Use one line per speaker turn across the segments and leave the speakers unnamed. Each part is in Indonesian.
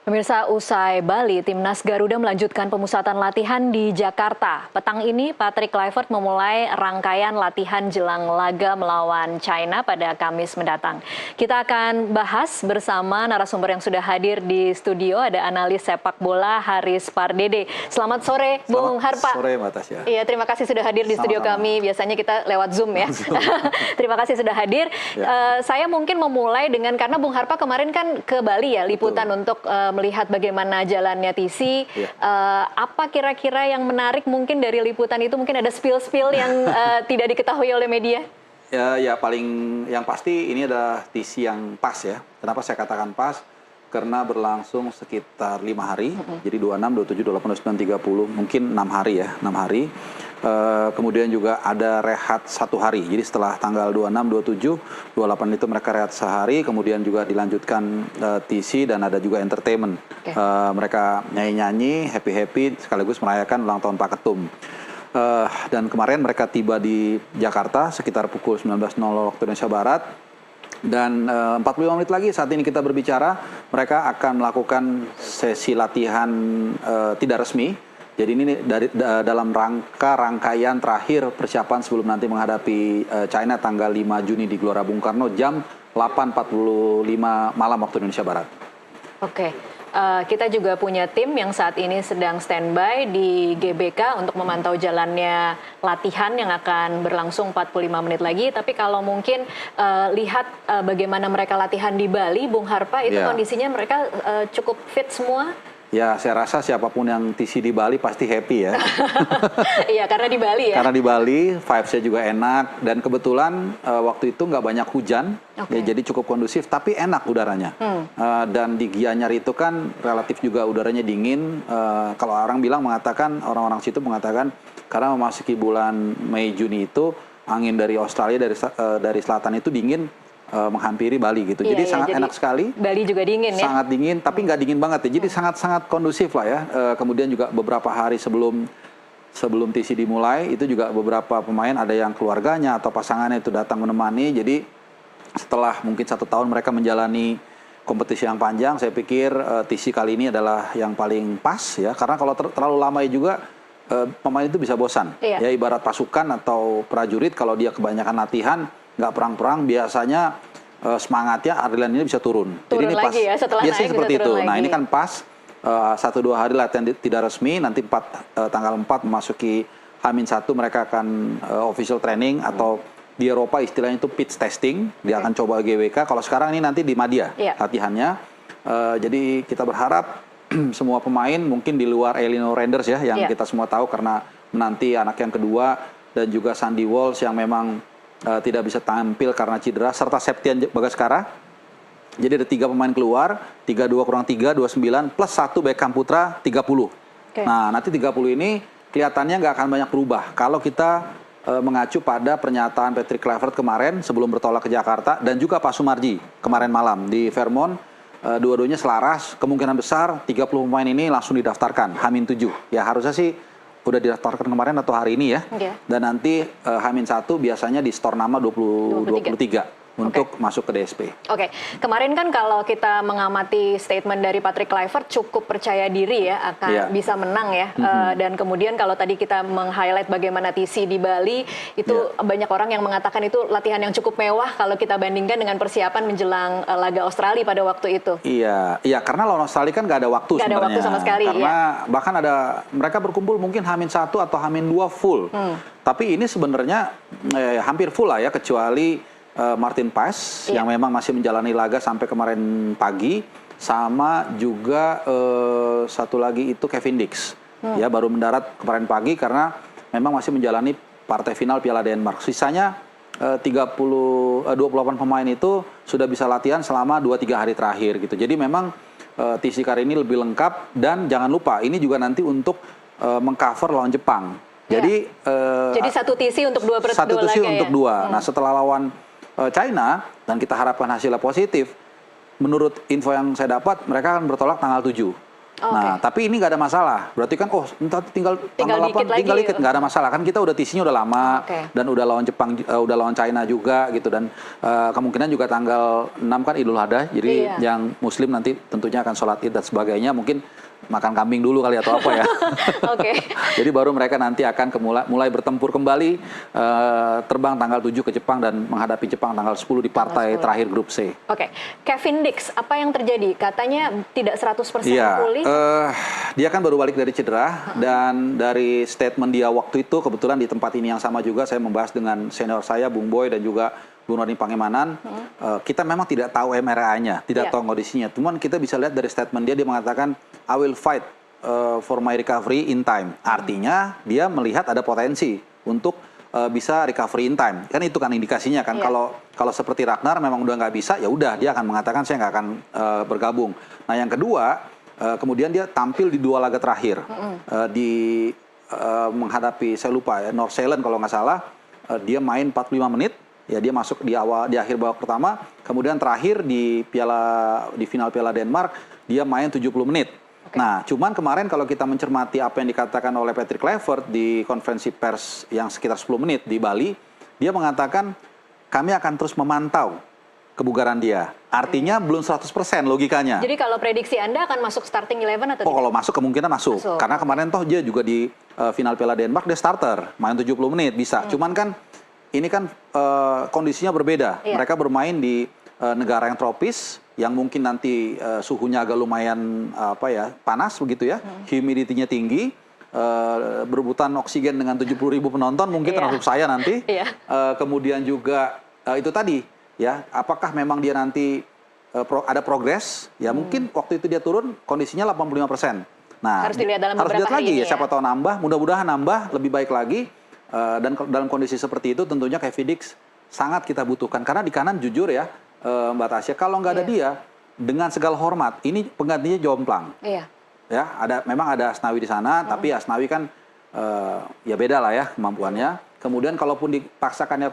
Pemirsa, usai Bali, Timnas Garuda melanjutkan pemusatan latihan di Jakarta. Petang ini, Patrick Kluivert memulai rangkaian latihan jelang laga melawan China pada Kamis mendatang. Kita akan bahas bersama narasumber yang sudah hadir di studio. Ada analis sepak bola Haris Pardede. Selamat sore, Bung Harpa.
Selamat sore, Mbak Tasya.
Iya, terima kasih sudah hadir di studio kami. Biasanya kita lewat Zoom ya. Terima kasih sudah hadir. Ya. Saya mungkin memulai dengan, karena Bung Harpa kemarin kan ke Bali ya, liputan untuk melihat bagaimana jalannya TC. Apa kira-kira yang menarik mungkin dari liputan itu? Mungkin ada spill-spill yang tidak diketahui oleh media?
Ya paling yang pasti ini adalah TC yang pas ya. Kenapa saya katakan pas? Karena berlangsung sekitar 5 hari. Jadi 26, 27, 28, 29, 30, mungkin 6 hari ya, 6 hari. Kemudian juga ada rehat 1 hari. Jadi setelah tanggal 26, 27, 28 itu mereka rehat sehari. Kemudian juga dilanjutkan TC dan ada juga entertainment. Mereka nyanyi-nyanyi, happy-happy, sekaligus merayakan ulang tahun Pak Ketum. Dan kemarin mereka tiba di Jakarta sekitar pukul 19.00 waktu Indonesia Barat. Dan 45 menit lagi saat ini kita berbicara, mereka akan melakukan sesi latihan tidak resmi. Jadi ini dalam rangkaian terakhir persiapan sebelum nanti menghadapi China tanggal 5 Juni di Gelora Bung Karno jam 8.45 malam waktu Indonesia Barat.
Oke. Kita juga punya tim yang saat ini sedang standby di GBK untuk memantau jalannya latihan yang akan berlangsung 45 menit lagi. Tapi kalau mungkin lihat bagaimana mereka latihan di Bali, Bung Harpa, itu kondisinya mereka cukup fit semua?
Ya, saya rasa siapapun yang TC di Bali pasti happy ya.
Iya, karena di Bali ya.
Karena di Bali, vibes-nya juga enak. Dan kebetulan waktu itu nggak banyak hujan, ya, jadi cukup kondusif, tapi enak udaranya. Dan di Gianyar itu kan relatif juga udaranya dingin. Kalau orang mengatakan, orang-orang situ mengatakan, karena memasuki bulan Mei Juni itu, angin dari Australia, dari selatan itu dingin, menghampiri Bali gitu. Jadi sangat enak sekali.
Bali juga dingin ya?
Sangat dingin, tapi nggak dingin banget ya. Jadi sangat-sangat kondusif lah ya. Kemudian juga beberapa hari sebelum TC dimulai, itu juga beberapa pemain ada yang keluarganya atau pasangannya itu datang menemani. Jadi setelah mungkin 1 tahun mereka menjalani kompetisi yang panjang, saya pikir TC kali ini adalah yang paling pas ya. Karena kalau terlalu lama juga pemain itu bisa bosan. Ya, ibarat pasukan atau prajurit, kalau dia kebanyakan latihan, nggak perang-perang, biasanya semangatnya, adrenalinnya bisa turun. Jadi ini pas,
ya,
biasanya seperti itu.
Lagi.
Nah ini kan pas 1-2 hari latihan tidak resmi, nanti tanggal 4 memasuki H-1 mereka akan official training atau di Eropa istilahnya itu pitch testing. Dia akan coba GWK. Kalau sekarang ini nanti di Madia latihannya. Jadi kita berharap semua pemain mungkin di luar Elino Renders ya, yang kita semua tahu karena menanti anak yang kedua, dan juga Sandy Walsh yang memang tidak bisa tampil karena cedera, serta Septian Bagaskara. Jadi ada 3 pemain keluar, 32 kurang 3, 29, plus 1 Beckham Putra, 30. Nah, nanti 30 ini kelihatannya nggak akan banyak berubah. Kalau kita mengacu pada pernyataan Patrick Kluivert kemarin sebelum bertolak ke Jakarta, dan juga Pak Sumarji kemarin malam di Fairmont, dua-duanya selaras, kemungkinan besar 30 pemain ini langsung didaftarkan, H-7. Ya harusnya sih udah didaftarkan kemarin atau hari ini ya. Dan nanti H-1 biasanya di store nama 23 untuk masuk ke DSP.
Kemarin kan kalau kita mengamati statement dari Patrick Kluivert cukup percaya diri ya akan bisa menang ya. Dan kemudian kalau tadi kita meng-highlight bagaimana TC di Bali, itu banyak orang yang mengatakan itu latihan yang cukup mewah kalau kita bandingkan dengan persiapan menjelang laga Australia pada waktu itu.
Iya, karena lawan Australia kan nggak ada waktu sebenarnya.
Nggak ada waktu sama sekali.
Karena bahkan mereka berkumpul mungkin H-1 atau H-2 full. Tapi ini sebenarnya hampir full lah ya, kecuali Martin Paes yang memang masih menjalani laga sampai kemarin pagi, sama juga satu lagi itu Kevin Dix ya, baru mendarat kemarin pagi karena memang masih menjalani partai final Piala Denmark. Sisanya 28 pemain itu sudah bisa latihan selama 2-3 hari terakhir gitu. Jadi memang TC kali ini lebih lengkap, dan jangan lupa ini juga nanti untuk mengcover lawan Jepang. Jadi
satu TC untuk dua
TC untuk dua. Nah, setelah lawan China, dan kita harapkan hasilnya positif, menurut info yang saya dapat, mereka akan bertolak tanggal 7. Nah, tapi ini nggak ada masalah. Berarti kan, entar tinggal tanggal 8,
dikit
tinggal
lagi
dikit,
gitu.
nggak ada masalah. Kan kita udah TC-nya udah lama, dan udah lawan Jepang, udah lawan China juga gitu. Dan kemungkinan juga tanggal 6 kan Idul Adha, jadi yang Muslim nanti tentunya akan sholat Id dan sebagainya. Mungkin makan kambing dulu kali atau apa ya. Jadi baru mereka nanti akan mulai bertempur kembali, terbang tanggal 7 ke Jepang dan menghadapi Jepang tanggal 10 di partai terakhir grup C.
Kevin Dix, apa yang terjadi? Katanya tidak 100% pulih.
Dia kan baru balik dari cedera, dan dari statement dia waktu itu, kebetulan di tempat ini yang sama juga saya membahas dengan senior saya, Bung Boy dan juga Bung Roni Pangemanan. Kita memang tidak tahu MRI-nya, tidak tahu kondisinya. Cuman kita bisa lihat dari statement dia mengatakan, I will fight for my recovery in time. Artinya dia melihat ada potensi untuk bisa recovery in time. Kan itu kan indikasinya kan. Kalau seperti Ragnar memang udah nggak bisa, ya udah dia akan mengatakan saya nggak akan bergabung. Nah yang kedua, kemudian dia tampil di 2 laga terakhir, menghadapi, saya lupa ya, North Zealand kalau nggak salah, dia main 45 menit. Ya dia masuk di akhir babak pertama, kemudian terakhir di final Piala Denmark dia main 70 menit. Nah, cuman kemarin kalau kita mencermati apa yang dikatakan oleh Patrick Kluivert di konferensi pers yang sekitar 10 menit di Bali, dia mengatakan kami akan terus memantau kebugaran dia. Artinya belum 100% logikanya.
Jadi kalau prediksi Anda akan masuk starting 11 atau tidak?
Kalau masuk kemungkinan masuk. Karena kemarin toh dia juga di final Piala Denmark dia starter, main 70 menit bisa. Cuman kan ini kan kondisinya berbeda. Mereka bermain di negara yang tropis, yang mungkin nanti suhunya agak lumayan panas begitu ya, humidity-nya tinggi, berebutan oksigen dengan 70.000 penonton, mungkin termasuk saya nanti. Kemudian juga itu tadi ya, apakah memang dia nanti ada progres? Ya mungkin waktu itu dia turun kondisinya 85%. Nah,
harus dilihat dalam
harus lihat lagi
ini
ya, siapa tahu nambah, mudah-mudahan nambah lebih baik lagi. Dan dalam kondisi seperti itu tentunya Kevin Dix sangat kita butuhkan, karena di kanan jujur ya Mbak Tasya, kalau nggak ada dia, dengan segala hormat ini penggantinya jomplang. Ya, memang ada Asnawi di sana, tapi Asnawi kan ya beda lah ya kemampuannya. Kemudian kalaupun dipaksakan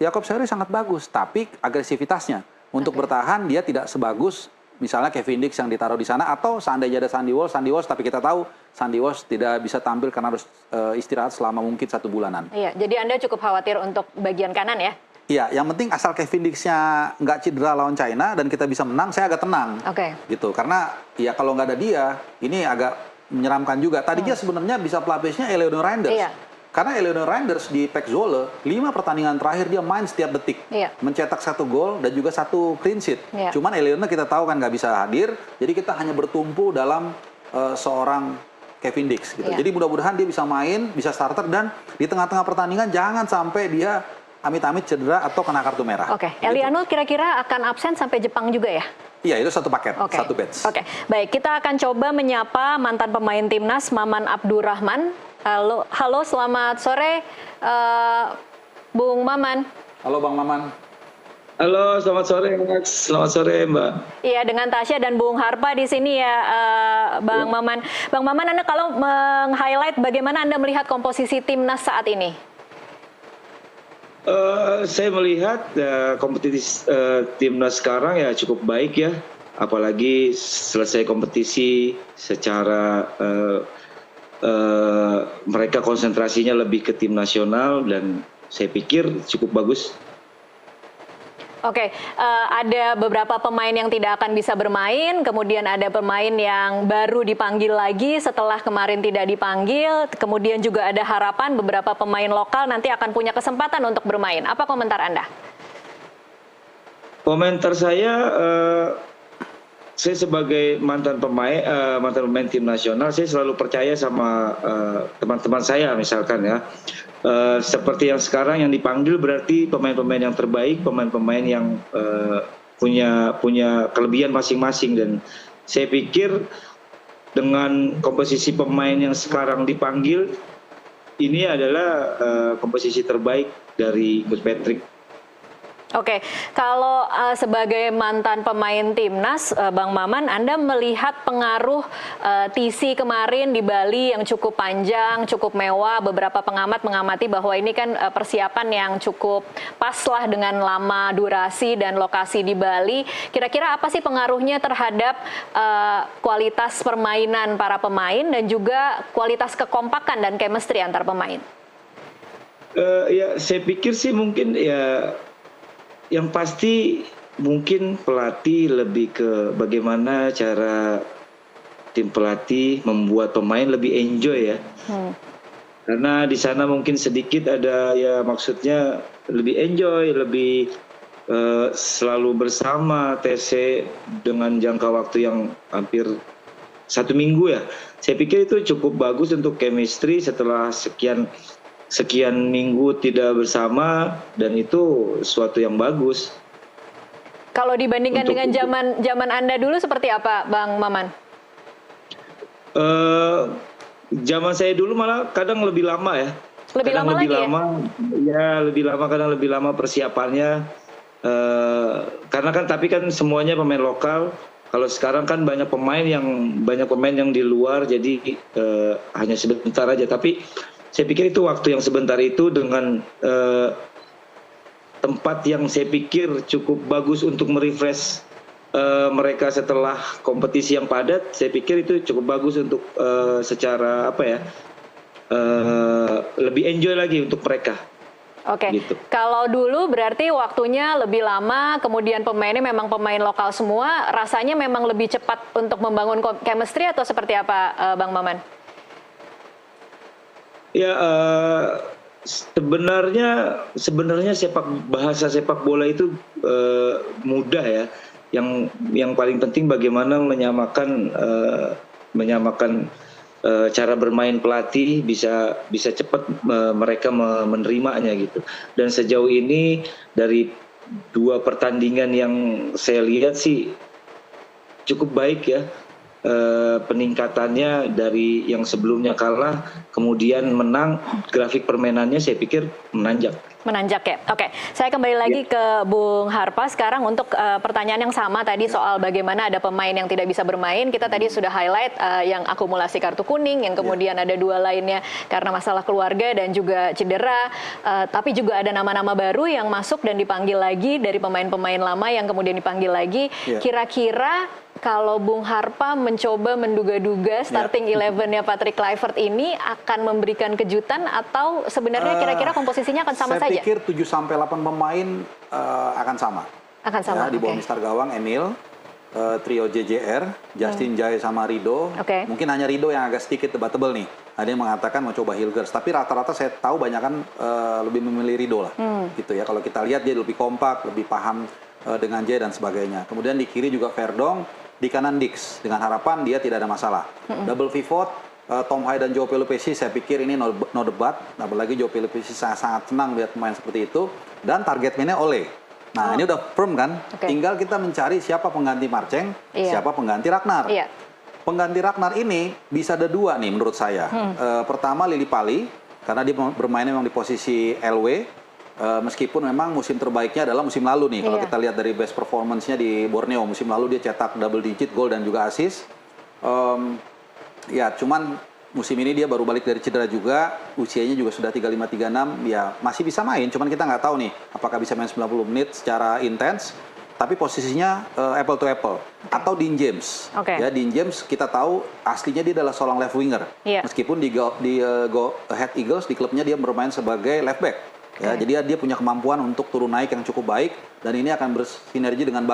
Yaakob Sayuri sangat bagus, tapi agresivitasnya untuk bertahan dia tidak sebagus misalnya Kevin Dix yang ditaruh di sana, atau seandainya ada Sandy Walsh, tapi kita tahu Sandy Walsh tidak bisa tampil karena harus istirahat selama mungkin 1 bulanan.
Iya, jadi Anda cukup khawatir untuk bagian kanan ya?
Iya, yang penting asal Kevin Dix-nya nggak cedera lawan China dan kita bisa menang, saya agak tenang. Gitu, karena ya kalau nggak ada dia, ini agak menyeramkan juga. Tadinya sebenarnya bisa pelapisnya Eleanor Reinders. Karena Eleanor Reinders di PEC Zwolle, 5 pertandingan terakhir dia main setiap detik. Mencetak 1 gol dan juga 1 clean sheet. Cuman Eleanor kita tahu kan nggak bisa hadir, jadi kita hanya bertumpu dalam seorang Kevin Dix. Gitu. Jadi mudah-mudahan dia bisa main, bisa starter, dan di tengah-tengah pertandingan jangan sampai dia amit-amit cedera atau kena kartu merah.
Eli Arnold kira-kira akan absen sampai Jepang juga ya?
Iya, itu satu paket, satu batch.
Baik, kita akan coba menyapa mantan pemain timnas Maman Abdurrahman. Halo, selamat sore, Bung Maman.
Halo, Bang Maman.
Halo, selamat sore, Max. Selamat sore, Mbak.
Iya, dengan Tasya dan Bung Harpa di sini ya, Bang Maman. Bang Maman, Anda kalau meng-highlight bagaimana Anda melihat komposisi timnas saat ini?
Saya melihat kompetisi timnas sekarang ya cukup baik ya, apalagi selesai kompetisi secara mereka konsentrasinya lebih ke tim nasional, dan saya pikir cukup bagus.
Ada beberapa pemain yang tidak akan bisa bermain, kemudian ada pemain yang baru dipanggil lagi setelah kemarin tidak dipanggil, kemudian juga ada harapan beberapa pemain lokal nanti akan punya kesempatan untuk bermain. Apa komentar Anda?
Komentar saya sebagai mantan pemain tim nasional, saya selalu percaya sama teman-teman saya misalkan ya. Seperti yang sekarang yang dipanggil berarti pemain-pemain yang terbaik, pemain-pemain yang punya kelebihan masing-masing, dan saya pikir dengan komposisi pemain yang sekarang dipanggil ini adalah komposisi terbaik dari Coach Patrick.
Oke, kalau sebagai mantan pemain timnas, Bang Maman, Anda melihat pengaruh TC kemarin di Bali yang cukup panjang, cukup mewah. Beberapa pengamat mengamati bahwa ini kan persiapan yang cukup pas lah dengan lama durasi dan lokasi di Bali. Kira-kira apa sih pengaruhnya terhadap kualitas permainan para pemain dan juga kualitas kekompakan dan chemistry antar pemain?
Ya, saya pikir sih mungkin ya. Yang pasti mungkin pelatih lebih ke bagaimana cara tim pelatih membuat pemain lebih enjoy ya. Karena di sana mungkin sedikit ada ya maksudnya lebih enjoy, lebih selalu bersama TC dengan jangka waktu yang hampir 1 minggu ya. Saya pikir itu cukup bagus untuk chemistry setelah sekian minggu tidak bersama, dan itu suatu yang bagus.
Kalau dibandingkan dengan zaman Anda dulu seperti apa, Bang Maman?
Zaman saya dulu malah kadang lebih lama ya. Kadang lebih lama, kadang lebih lama persiapannya. Karena kan tapi kan semuanya pemain lokal. Kalau sekarang kan banyak pemain yang di luar, jadi hanya sebentar aja. Tapi saya pikir itu waktu yang sebentar itu dengan tempat yang saya pikir cukup bagus untuk merefresh mereka setelah kompetisi yang padat. Saya pikir itu cukup bagus untuk secara lebih enjoy lagi untuk mereka.
Oke,
gitu.
Kalau dulu berarti waktunya lebih lama, kemudian pemainnya memang pemain lokal semua, rasanya memang lebih cepat untuk membangun chemistry atau seperti apa, Bang Maman?
Ya, sebenarnya bahasa sepak bola itu mudah ya. Yang paling penting bagaimana menyamakan cara bermain pelatih bisa cepat mereka menerimanya gitu. Dan sejauh ini dari 2 pertandingan yang saya lihat sih cukup baik ya. Peningkatannya dari yang sebelumnya kalah kemudian menang, grafik permainannya saya pikir menanjak ya.
Oke, saya kembali lagi ke Bung Harpa sekarang untuk pertanyaan yang sama tadi soal bagaimana ada pemain yang tidak bisa bermain. Kita tadi sudah highlight yang akumulasi kartu kuning, yang kemudian ada 2 lainnya karena masalah keluarga dan juga cedera. Tapi juga ada nama-nama baru yang masuk dan dipanggil lagi dari pemain-pemain lama yang kemudian dipanggil lagi. Kira-kira kalau Bung Harpa mencoba menduga-duga starting 11-nya Patrick Kluivert ini akan memberikan kejutan atau sebenarnya kira-kira komposisinya akan sama saja?
Saya pikir 7-8 pemain akan sama.
Akan sama,
Di bawah Mister Gawang, Emil, trio JJR, Justin Jay sama Rido. Mungkin hanya Rido yang agak sedikit debatable nih. Ada yang mengatakan mau coba Hilgers, tapi rata-rata saya tahu banyak kan lebih memilih Rido lah. Gitu ya. Kalau kita lihat dia lebih kompak, lebih paham dengan Jay dan sebagainya. Kemudian di kiri juga Verdong, di kanan Dix, dengan harapan dia tidak ada masalah. Double pivot, Tom Hai dan Joe Pelupesi, saya pikir ini no debat. Apalagi Joe Pelupesi sangat senang lihat pemain seperti itu. Dan target man-nya Ole. Nah ini udah firm kan? Tinggal kita mencari siapa pengganti Marceng, siapa pengganti Ragnar. Pengganti Ragnar ini bisa ada 2 nih menurut saya. Pertama Lili Pali, karena dia bermain memang di posisi LW. Meskipun memang musim terbaiknya adalah musim lalu nih. Kalau kita lihat dari best performance-nya di Borneo, musim lalu dia cetak double digit gol dan juga assist. Ya cuman musim ini dia baru balik dari cedera juga, usianya juga sudah 35-36, ya masih bisa main. Cuman kita nggak tahu nih apakah bisa main 90 menit secara intens. Tapi posisinya apple to apple. Atau Dean James. Ya, Dean James kita tahu aslinya dia adalah seorang left winger. Meskipun di Go Ahead Eagles di klubnya dia bermain sebagai left back. Ya, jadi dia punya kemampuan untuk turun naik yang cukup baik, dan ini akan bersinergi dengan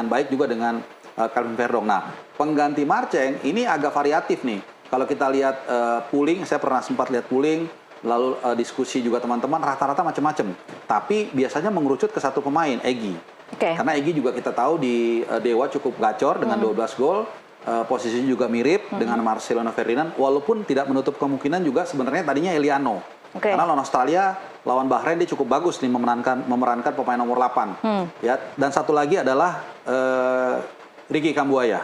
baik juga dengan Calvin Verdong. Nah, pengganti Marceng ini agak variatif nih. Kalau kita lihat pooling, saya pernah sempat lihat pooling, lalu diskusi juga teman-teman, rata-rata macam-macam. Tapi biasanya mengerucut ke satu pemain, Egy. Karena Egy juga kita tahu di Dewa cukup gacor dengan 12 gol. Posisinya juga mirip dengan Marcelino Ferdinand, walaupun tidak menutup kemungkinan juga sebenarnya tadinya Eliano. Karena lawan Australia, lawan Bahrain dia cukup bagus nih memerankan pemain nomor 8. Ya, dan satu lagi adalah Ricky Kambuaya.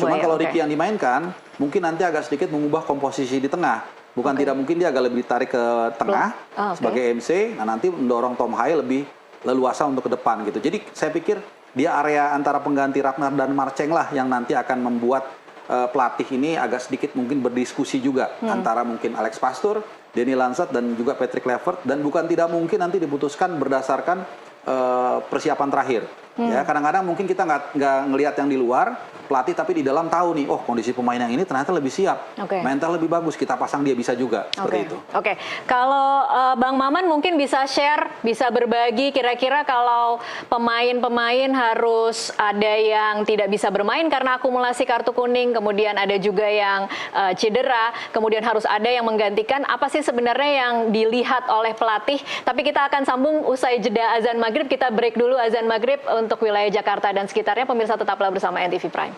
Cuman kalau Ricky yang dimainkan, mungkin nanti agak sedikit mengubah komposisi di tengah. Bukan tidak mungkin dia agak lebih ditarik ke tengah sebagai MC. Nah nanti mendorong Tom Hai lebih leluasa untuk ke depan gitu. Jadi saya pikir dia area antara pengganti Ragnar dan Marceng lah yang nanti akan membuat pelatih ini agak sedikit mungkin berdiskusi juga antara mungkin Alex Pastoor, Denny Lansat dan juga Patrick Kluivert, dan bukan tidak mungkin nanti diputuskan berdasarkan persiapan terakhir. Ya, kadang-kadang mungkin kita nggak ngelihat yang di luar pelatih, tapi di dalam tahu nih, oh kondisi pemain yang ini ternyata lebih siap, mental lebih bagus, kita pasang dia bisa juga seperti itu.
Oke. Kalau Bang Maman mungkin bisa share, bisa berbagi kira-kira kalau pemain-pemain harus ada yang tidak bisa bermain karena akumulasi kartu kuning, kemudian ada juga yang cedera, kemudian harus ada yang menggantikan. Apa sih sebenarnya yang dilihat oleh pelatih? Tapi kita akan sambung usai jeda azan maghrib. Kita break dulu azan maghrib untuk wilayah Jakarta dan sekitarnya. Pemirsa tetaplah bersama NTV Prime.